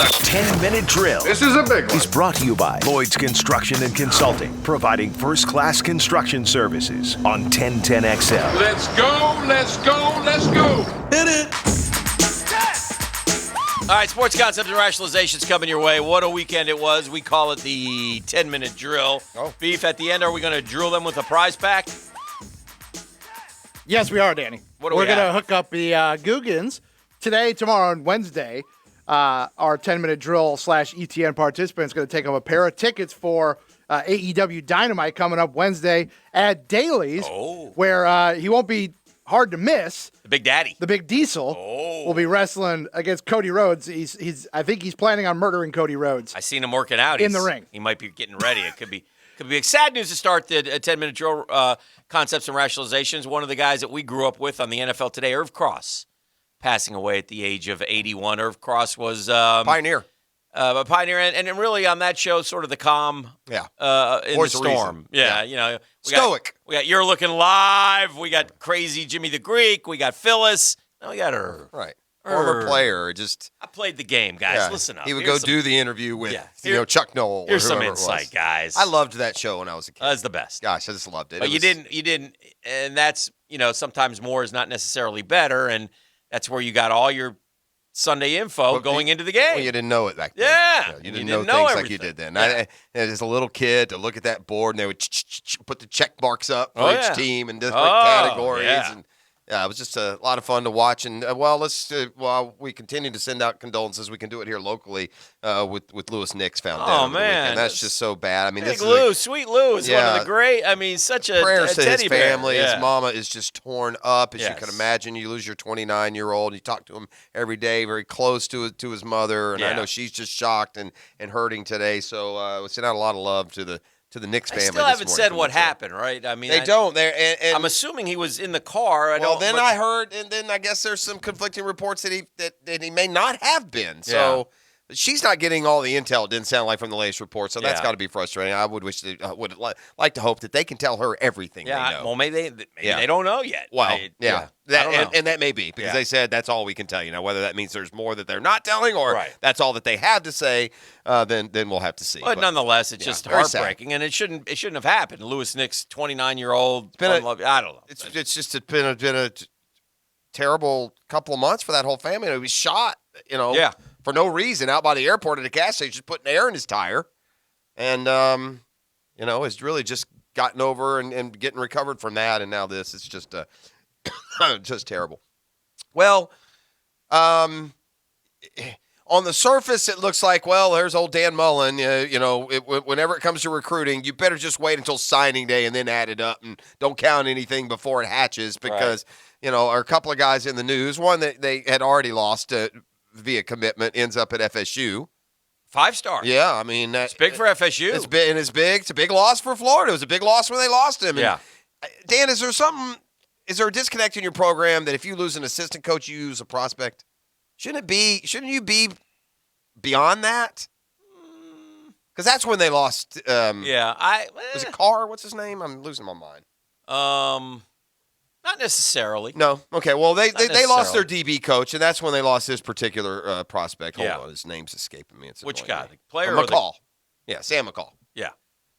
The 10-minute drill. This is a big one. Is brought to you by Lloyd's Construction and Consulting, providing first-class construction services on 1010XL. Let's go, let's go, let's go. Hit it. All right, sports concepts and rationalizations coming your way. What a weekend it was. We call it the 10-minute drill. Oh. Beef, at the end, are we going to drill them with a prize pack? Yes, we are, Danny. What do We're we going to have? hook up the Googans today, tomorrow, and Wednesday. Our 10-minute drill / ETN participant is going to take home a pair of tickets for AEW Dynamite coming up Wednesday at Daly's, where he won't be hard to miss. The Big Daddy. The Big Diesel will be wrestling against Cody Rhodes. I think he's planning on murdering Cody Rhodes. I seen him working out. In the ring. He might be getting ready. It could be sad news to start the 10-minute drill concepts and rationalizations. One of the guys that we grew up with on the NFL Today, Irv Cross, passing away at the age of 81. Irv Cross was Pioneer. a pioneer, and really on that show, sort of the calm in Voice the of storm. reason. Yeah, you know, Stoic. We got You're Looking Live. We got Crazy Jimmy the Greek. We got Phyllis. Now we got Irv. Right. Former player. I played the game, guys. Listen up. He would Here's go do the interview with Here- Chuck Noll. Here's or some whoever it was. insight, guys. I loved that show when I was a kid. That's the best. Gosh, I just loved it. But you didn't, and that's, sometimes more is not necessarily better, and that's where you got all your Sunday info going into the game. Well, you didn't know it back then. Yeah. You didn't know things like you did then. Yeah. As a little kid, to look at that board, and they would put the check marks up for each team in different categories. Yeah. And it was just a lot of fun to watch. And, while we continue to send out condolences, we can do it here locally with Lewis Nix found dead Oh, over the weekend. man. That's just so bad. I mean, Big this is Lou, Sweet Lou is one of the great, such a prayers to his teddy bear. family. Yeah. His mama is just torn up, as you Yes. can imagine. You lose your 29-year-old. You talk to him every day, very close to his mother, and I Yeah. know she's just shocked and hurting today. So we send out a lot of love to the Knicks family. They still this haven't morning said from what the show. happened, right? I mean, They don't. And I'm assuming he was in the car. I heard, and then I guess there's some conflicting reports that he may not have been. So she's not getting all the intel. It didn't sound like from the latest report. So that's Yeah. got to be frustrating. I would wish would like to hope that they can tell her everything they know. Well, maybe they don't know yet. Well, I don't know. And that may be because Yeah. they said that's all we can tell you. Now, whether that means there's more that they're not telling or Right. that's all that they have to say, then we'll have to see. But nonetheless, it's just very sad. heartbreaking, and it shouldn't have happened. Lewis Nix, 29-year-old, been I don't know. it's just been a terrible couple of months for that whole family. He was shot, for no reason out by the airport at a gas station, putting air in his tire, and has really just gotten over and getting recovered from that, and now this. It's just just terrible. Well, on the surface, it looks like, well, there's old Dan Mullen. Whenever it comes to recruiting, you better just wait until signing day and then add it up and don't count anything before it hatches because, are a couple of guys in the news. One that they had already lost via commitment ends up at FSU. 5-star. Yeah, I mean. It's big for FSU. It's big. It's a big loss for Florida. It was a big loss when they lost him. Yeah. And, Dan, is there a disconnect in your program that if you lose an assistant coach, you lose a prospect? Shouldn't you be beyond that? Because that's when they lost. Was it Carr? What's his name? I'm losing my mind. Not necessarily. No. Okay. Well, they lost their necessarily. DB coach, and that's when they lost this particular prospect. Hold Yeah. on, his name's escaping me. It's Which annoying guy? me. The player or the- McCall. Yeah, Sam McCall. Yeah.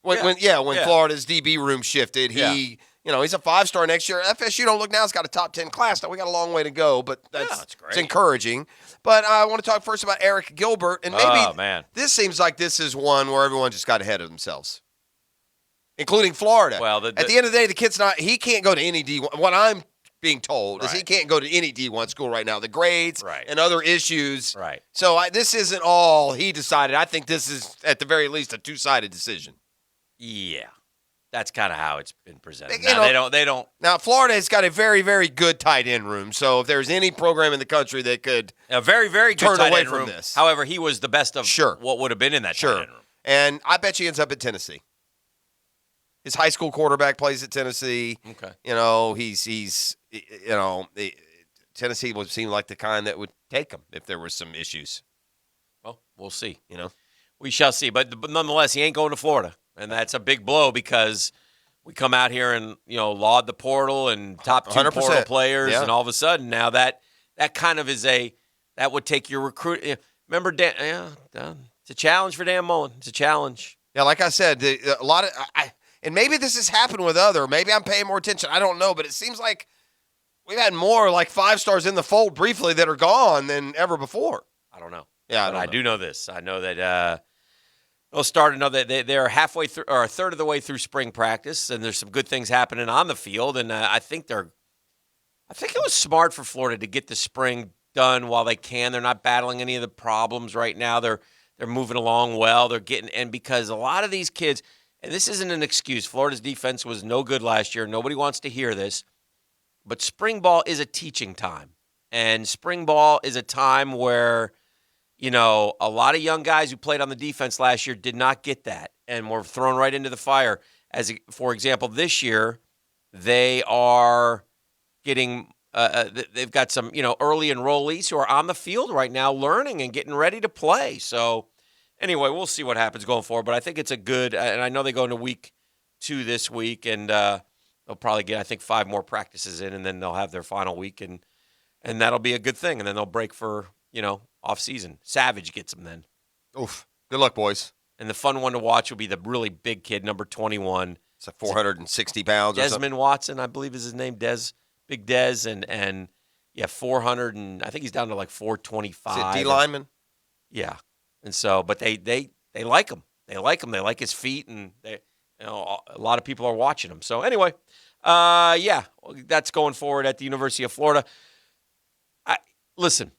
When Florida's DB room shifted, he's a 5-star next year. FSU don't look now; it's got a top 10 class. Now we got a long way to go, but that's great. It's encouraging. But I want to talk first about Eric Gilbert, and maybe this seems like this is one where everyone just got ahead of themselves, including Florida. Well, at the end of the day, the kid's he can't go to any D1. What I'm being told is he can't go to any D1 school right now. The grades and other issues. Right. So this isn't all he decided. I think this is, at the very least, a two-sided decision. Yeah. That's kind of how it's been presented. They don't. Now, Florida has got a very, very good tight end room. So if there's any program in the country that could A very, very good turn tight away end from room. this. However, he was the best of what would have been in that tight end room. And I bet he ends up at Tennessee. His high school quarterback plays at Tennessee. Okay. Tennessee would seem like the kind that would take him if there were some issues. Well, we'll see. We shall see. But nonetheless, he ain't going to Florida. And that's a big blow because we come out here and, laud the portal and top 2 portal players. And all of a sudden now that kind of is that would take your recruit. remember Dan. It's a challenge for Dan Mullen. It's a challenge. Yeah, like I said, a lot of and maybe this has happened with maybe I'm paying more attention. I don't know, but it seems like we've had more like 5 stars in the fold briefly that are gone than ever before. I don't know. Yeah, I do know this. I know that they'll start another. They're halfway through or a third of the way through spring practice, and there's some good things happening on the field. And I think it was smart for Florida to get the spring done while they can. They're not battling any of the problems right now. They're moving along well. They're getting and because a lot of these kids, and this isn't an excuse. Florida's defense was no good last year. Nobody wants to hear this, but spring ball is a teaching time, and spring ball is a time where a lot of young guys who played on the defense last year did not get that and were thrown right into the fire. As for example, this year they are getting. They've got some, early enrollees who are on the field right now learning and getting ready to play. So anyway, we'll see what happens going forward. But I think it's a good, and I know they go into week 2 this week, and they'll probably get, I think, 5 more practices in, and then they'll have their final week, and that'll be a good thing. And then they'll break for, off season. Savage gets them then. Oof. Good luck, boys. And the fun one to watch will be the really big kid, number 21. It's like 460 pounds or something. Desmond Watson, I believe is his name, Big Dez, and 400, and I think he's down to like 425. Is it D lineman? Yeah, and so, but they like him. They like him. They like his feet, and a lot of people are watching him. So anyway, that's going forward at the University of Florida. Listen,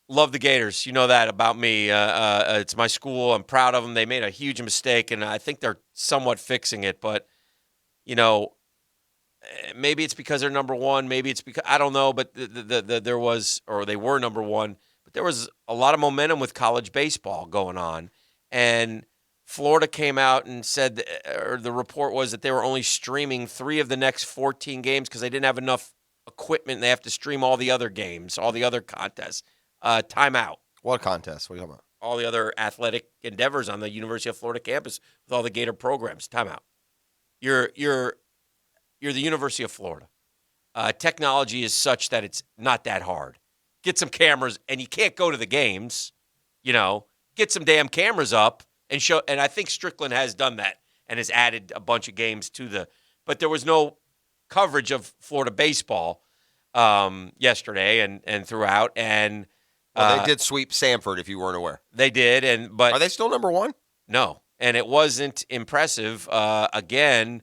love the Gators. You know that about me. It's my school. I'm proud of them. They made a huge mistake, and I think they're somewhat fixing it. But maybe it's because they're number one. Maybe it's because I don't know. But they were number one. But there was a lot of momentum with college baseball going on, and Florida came out and said, or the report was that they were only streaming 3 of the next 14 games because they didn't have enough equipment. They have to stream all the other games, all the other contests. Timeout. What contest? What are you talking about? All the other athletic endeavors on the University of Florida campus with all the Gator programs. Timeout. You're the University of Florida. Technology is such that it's not that hard. Get some cameras, and you can't go to the games. Get some damn cameras up and show. And I think Strickland has done that and has added a bunch of games to the. But there was no coverage of Florida baseball yesterday and throughout. And they did sweep Samford, if you weren't aware. They did, but are they still number one? No, and it wasn't impressive. Again,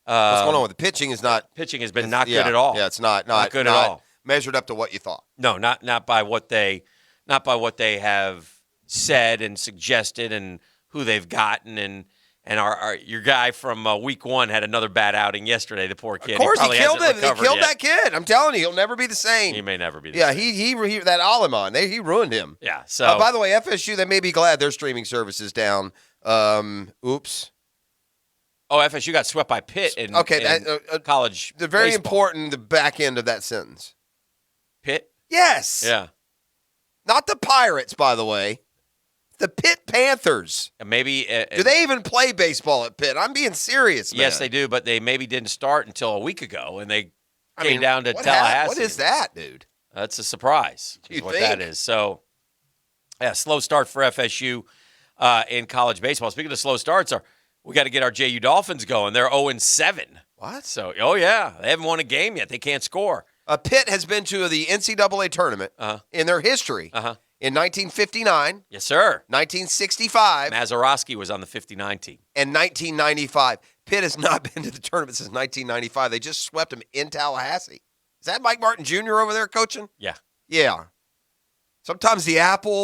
what's going on with the pitching? Pitching has been not good at all. Yeah, it's not good at all. Measured up to what you thought. No, not by what they have said and suggested and who they've gotten and your guy from week 1 had another bad outing yesterday. The poor kid. Of course, he killed it. He killed yet. That kid. I'm telling you, he'll never be the same. He may never be the same. He that Aleman, he ruined him. Yeah. So by the way, FSU, they may be glad their streaming service is down. Oops. Oh, FSU got swept by Pitt in college. The very baseball. important, the back end of that sentence. Pitt? Yes. Yeah. Not the Pirates, by the way. The Pitt Panthers. And maybe do they even play baseball at Pitt? I'm being serious, man. Yes, they do, but they maybe didn't start until a week ago, and they came down to Tallahassee. What is that, dude? That's a surprise. Is what that is. So, slow start for FSU in college baseball. Speaking of slow starts, we got to get our JU Dolphins going. They're 0-7. What? So, they haven't won a game yet. They can't score. Pitt has been to the NCAA tournament in their history. In 1959. Yes, sir. 1965. Mazeroski was on the 59 team. And 1995. Pitt has not been to the tournament since 1995. They just swept them in Tallahassee. Is that Mike Martin Jr. over there coaching? Yeah. Yeah. Sometimes the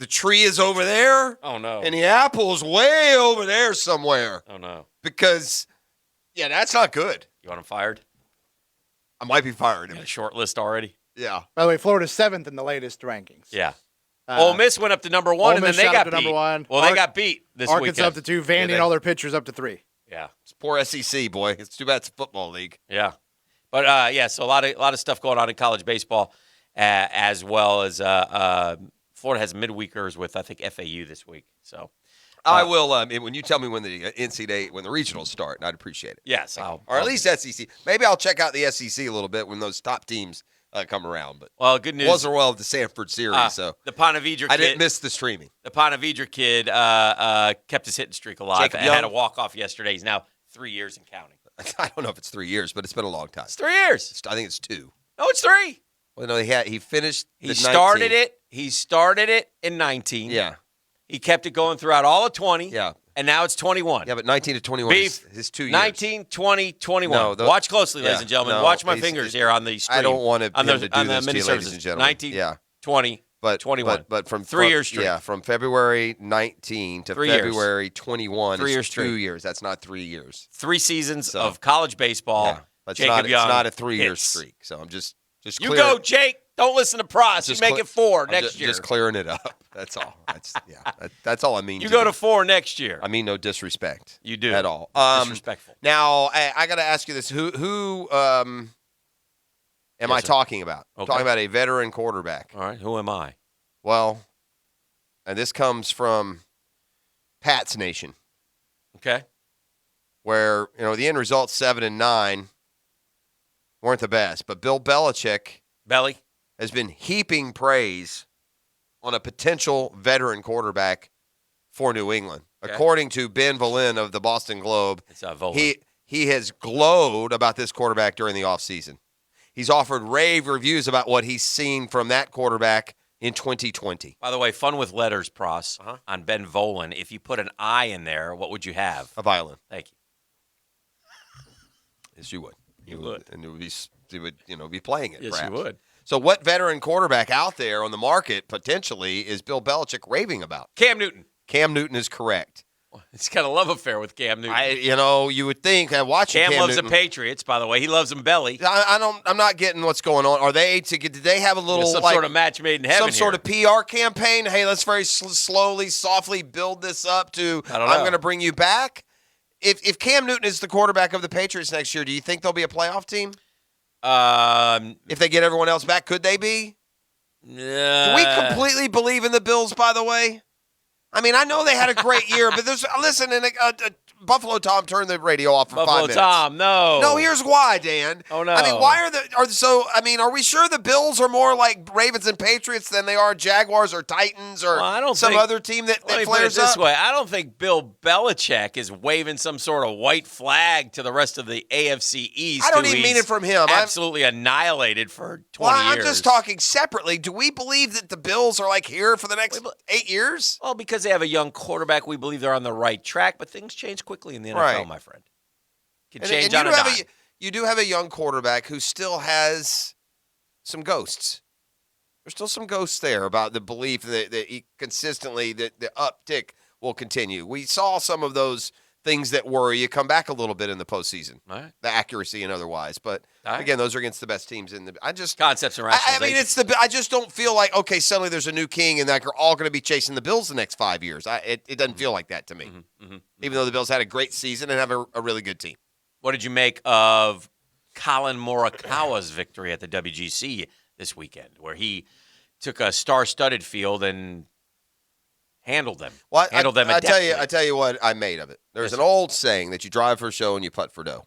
tree is over there. Oh, no. And the apple is way over there somewhere. Oh, no. Because, that's not good. You want him fired? I might be firing him. Got a short list already? Yeah. By the way, Florida's 7th in the latest rankings. Yeah. Ole Miss went up to number 1, and then they got beat. Number 1. Well, they got beat this Arkansas weekend. up to 2. Vandy and all their pitchers up to 3. Yeah. It's poor SEC, boy. It's too bad it's a football league. Yeah. But, so a lot of stuff going on in college baseball as well as Florida has midweekers with, I think, FAU this week. So I will, when you tell me when the NCAA, when the regionals start, I'd appreciate it. Yes. Or at least SEC. Maybe I'll check out the SEC a little bit when those top teams come around. But good news. Wasn't well at the Sanford series, so the Pontevedra kid. I didn't miss the streaming. The Pontevedra kid kept his hitting streak alive. Jacob and Young. had a walk-off yesterday. He's now 3 years and counting. I don't know if it's 3 years, but it's been a long time. It's 3 years. I think it's 2. No, it's 3. Well, no, he finished. He started it. He started it in 19. Yeah. He kept it going throughout all of 20. Yeah. And now it's 21. Yeah, but 19 to 21 is his 2 years. 19, 20, 21. No, Watch closely, ladies and gentlemen. Watch my fingers here on the screen. I don't want to on do the this to mini you, ladies services. and gentlemen. 19, 20, 21. But from 3 years straight. Yeah, from February 19 to 3 years. February 21 3 is years straight. 2 years. That's not 3 years. 3 seasons of college baseball. Yeah, but Jacob Young it's not a 3-year hits. streak. So I'm just You go, Jake. Don't listen to Pross. You make it 4 next year. Just clearing it up. That's all. That's all I mean. You go to 4 next year. I mean no disrespect. You do. At all. Disrespectful. Now, I got to ask you this. Who am I talking about? Okay. I'm talking about a veteran quarterback. All right. Who am I? Well, and this comes from Pat's Nation, Okay. where, the end result 7-9 weren't the best, but Bill Belichick Belly. has been heaping praise on a potential veteran quarterback for New England. Okay. According to Ben Valin of the Boston Globe, It's Volan. he has glowed about this quarterback during the offseason. He's offered rave reviews about what he's seen from that quarterback in 2020. By the way, fun with letters, Pross, on Ben Volan. If you put an I in there, what would you have? A violin. Thank you. Yes, you would. You would. And he would be playing it, Yes, perhaps. you would. So what veteran quarterback out there on the market potentially is Bill Belichick raving about? Cam Newton. Cam Newton is correct. He's got a love affair with Cam Newton. You would think watching Cam loves Newton, the Patriots, by the way. He loves them belly. I'm not getting what's going on. Are they did they have a little Some sort of match made in heaven? some sort of PR campaign? Hey, let's very slowly, softly build this up to I'm going to bring you back. If Cam Newton is the quarterback of the Patriots next year, do you think they'll be a playoff team? If they get everyone else back, could they be? Do we completely believe in the Bills, by the way? I mean, I know they had a great year, but Buffalo Tom turned the radio off for 5 minutes. Buffalo Tom, no. No, here's why, Dan. Oh, no. I mean, are we sure the Bills are more like Ravens and Patriots than they are Jaguars or Titans or other team that Let me put it flares this up? way. I don't think Bill Belichick is waving some sort of white flag to the rest of the AFC East. I don't even mean it from him. Absolutely annihilated for 20 years. I'm just talking separately. Do we believe that the Bills are like here for the next 8 years? Well, because they have a young quarterback, we believe they're on the right track, but things change quickly in the NFL, Right. my friend. Can change on a dime. You do have a young quarterback who still has some ghosts. There's still some ghosts there about the belief that he consistently, that the uptick will continue. We saw some of those things that worry you come back a little bit in the postseason, right. The accuracy and otherwise. But again, those are against the best teams in the. Concepts and rationalization. I just don't feel like suddenly there's a new king and that you're all going to be chasing the Bills the next 5 years. It doesn't feel like that to me. Even though the Bills had a great season and have a really good team. What did you make of Colin Morikawa's victory at the WGC this weekend, where he took a star-studded field and handled them? Well, adeptly. I tell you what I made of it. There's an old saying that you drive for show and you putt for dough.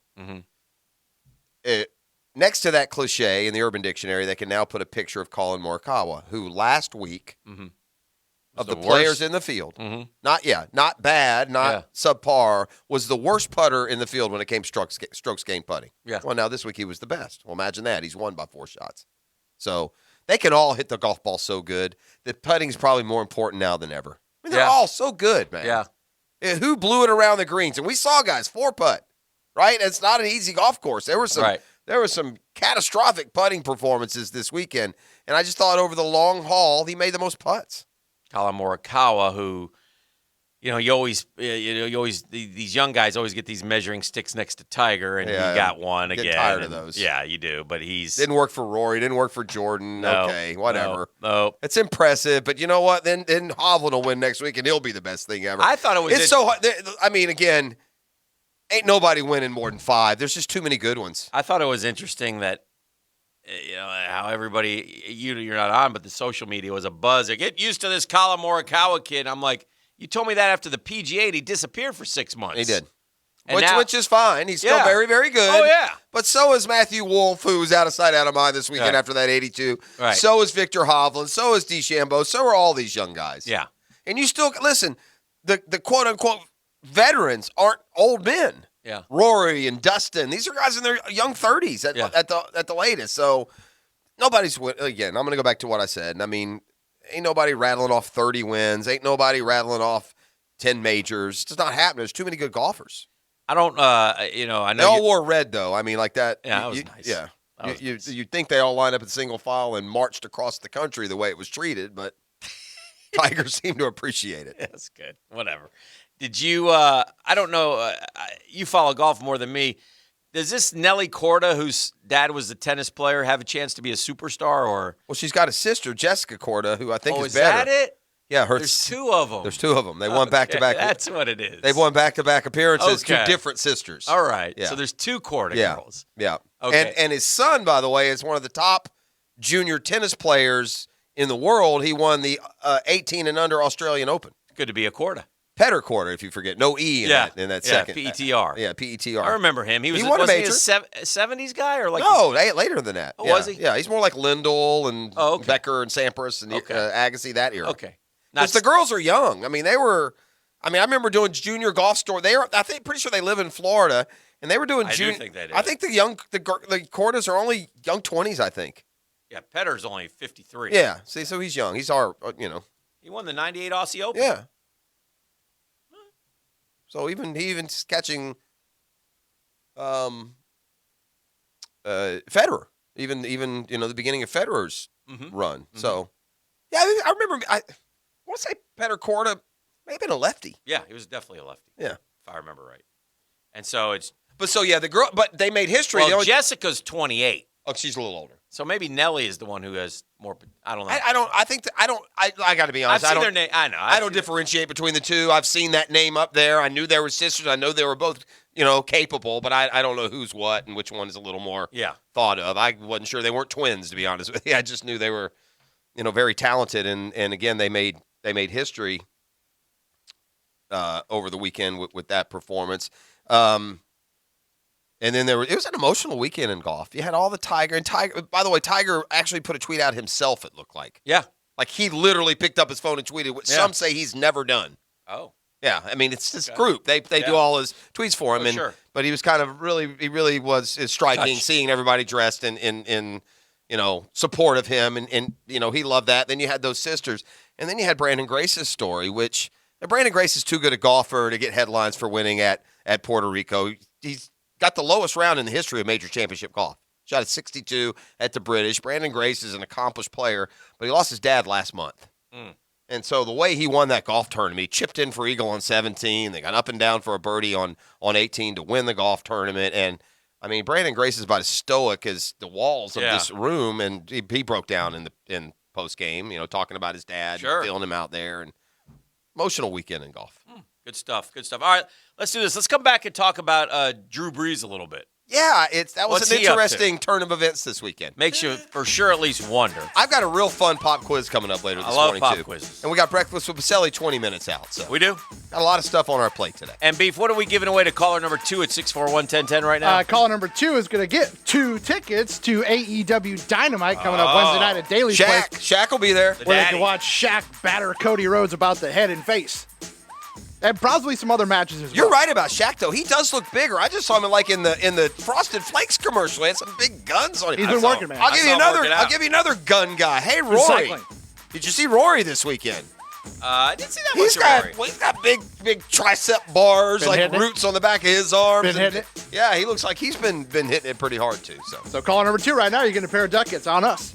Next to that cliche in the Urban Dictionary, they can now put a picture of Colin Morikawa, who last week of the players in the field, not bad, not subpar, was the worst putter in the field when it came strokes gained putting. Yeah. Well, now this week he was the best. Well, imagine that. He's won by 4 shots. So they can all hit the golf ball so good that putting's probably more important now than ever. I mean, they're all so good, man. Yeah. Who blew it around the greens? And we saw guys 4-putt, right? It's not an easy golf course. There were some catastrophic putting performances this weekend, and I just thought over the long haul he made the most putts. Colin Morikawa, who, these young guys always get these measuring sticks next to Tiger, and he got one again. Get tired of those. Yeah, you do, but didn't work for Rory, didn't work for Jordan. No, okay, whatever. No. It's impressive, but you know what? Then Hovland will win next week, and he'll be the best thing ever. I thought it was. It's so hard. I mean, again, ain't nobody winning more than 5. There's just too many good ones. I thought it was interesting that, how everybody, you're not on, but the social media was a buzz. Get used to this Colin Morikawa kid. I'm like, you told me that after the PGA, he disappeared for 6 months. He did. which is fine. He's still very, very good. Oh, yeah. But so is Matthew Wolf, who's out of sight, out of mind this weekend after that 82. Right. So is Victor Hovland. So is DeChambeau. So are all these young guys. Yeah. And you still, listen, the quote-unquote veterans aren't old men. Yeah. Rory and Dustin. These are guys in their young 30s at the latest. So nobody's, again, I'm going to go back to what I said. I mean, ain't nobody rattling off 30 wins. Ain't nobody rattling off 10 majors. It's just not happening. There's too many good golfers. I don't, I know. They all wore red, though. I mean, like that. Yeah, that was nice. Yeah. Nice. You'd think they all lined up in single file and marched across the country the way it was treated, but Tiger seemed to appreciate it. That's good. Whatever. Did you, I don't know, you follow golf more than me. Does this Nelly Korda, whose dad was a tennis player, have a chance to be a superstar? Or Well, she's got a sister, Jessica Korda, who I think is better. better. Is that it? Yeah, There's two of them. There's two of them. They won back-to-back. That's what it is. They've won back-to-back appearances Okay. to different sisters. All right. Yeah. So there's two Korda Yeah. girls. Yeah. Okay. And his son, by the way, is one of the top junior tennis players in the world. He won the 18 and under Australian Open. Good to be a Korda. Petter Korda, if you forget. No E in that second. P-E-T-R. Yeah, P-E-T-R. I remember him. He won a wasn't he major. a 70s guy or like No, later than that. Oh, yeah. was he? Yeah, he's more like Lindell and okay. Becker and Sampras and Agassi, that era. Okay. Because the girls are young. I mean, I remember doing junior golf store. Pretty sure they live in Florida, and they were doing junior. I do think they did. I think the Kordas are only young 20s, I think. Yeah, Petter's only 53. Yeah, see, so he's young. He's our, He won the 98 Aussie Open. Yeah. So he's catching Federer. Even the beginning of Federer's run. Mm-hmm. So, yeah, I remember. I want to say Petter Korda may have been a lefty. Yeah, he was definitely a lefty. Yeah, if I remember right. And so it's. But they made history. Well, Jessica's 28. Oh, she's a little older. So maybe Nelly is the one who has more. I don't know. I got to be honest. I've seen their name. I know. I don't differentiate between the two. I've seen that name up there. I knew they were sisters. I know they were both, capable, but I don't know who's what and which one is a little more thought of. I wasn't sure they weren't twins, to be honest with you. I just knew they were, very talented. And again, they made history over the weekend with that performance. And then it was an emotional weekend in golf. You had all the Tiger. By the way, Tiger actually put a tweet out himself, it looked like. Yeah. Like he literally picked up his phone and tweeted, which some say he's never done. Oh. Yeah. I mean, it's this group. They do all his tweets for him. Sure. But he was kind of is striking, seeing everybody dressed in support of him. And he loved that. Then you had those sisters. And then you had Brandon Grace's story, which Brandon Grace is too good a golfer to get headlines for winning at Puerto Rico. He's got the lowest round in the history of major championship golf. Shot at 62 at the British. Brandon Grace is an accomplished player, but he lost his dad last month. And so the way he won that golf tournament, he chipped in for eagle on 17. They got up and down for a birdie on 18 to win the golf tournament. And, I mean, Brandon Grace is about as stoic as the walls of this room, and he broke down in post-game, talking about his dad, feeling him out there. And emotional weekend in golf. Good stuff. Good stuff. All right, let's do this. Let's come back and talk about Drew Brees a little bit. Yeah, that was What's an he up to? interesting turn of events this weekend. Makes you, for sure, at least wonder. I've got a real fun pop quiz coming up later this morning, pop too. quizzes. And we got Breakfast with Baselli 20 minutes out. So We do? got a lot of stuff on our plate today. And Beef, what are we giving away to caller number 2 at 641-1010 right now? Caller number 2 is going to get 2 tickets to AEW Dynamite coming up Wednesday night at Daly's Place, Shaq will be there. where they can watch Shaq batter Cody Rhodes about the head and face. And probably some other matches as well. You're right about Shaq, though. He does look bigger. I just saw him in the Frosted Flakes commercial. He had some big guns on him. He's been working, man. I'll give you another gun guy. Hey, Rory. Recycling. Did you see Rory this weekend? I didn't see that much of Rory. He's got big tricep bars, Been like hitting it. roots on the back of his arms. Been hitting it. Yeah, he looks like he's been hitting it pretty hard, too. So caller number 2 right now, you're getting a pair of ducats on us.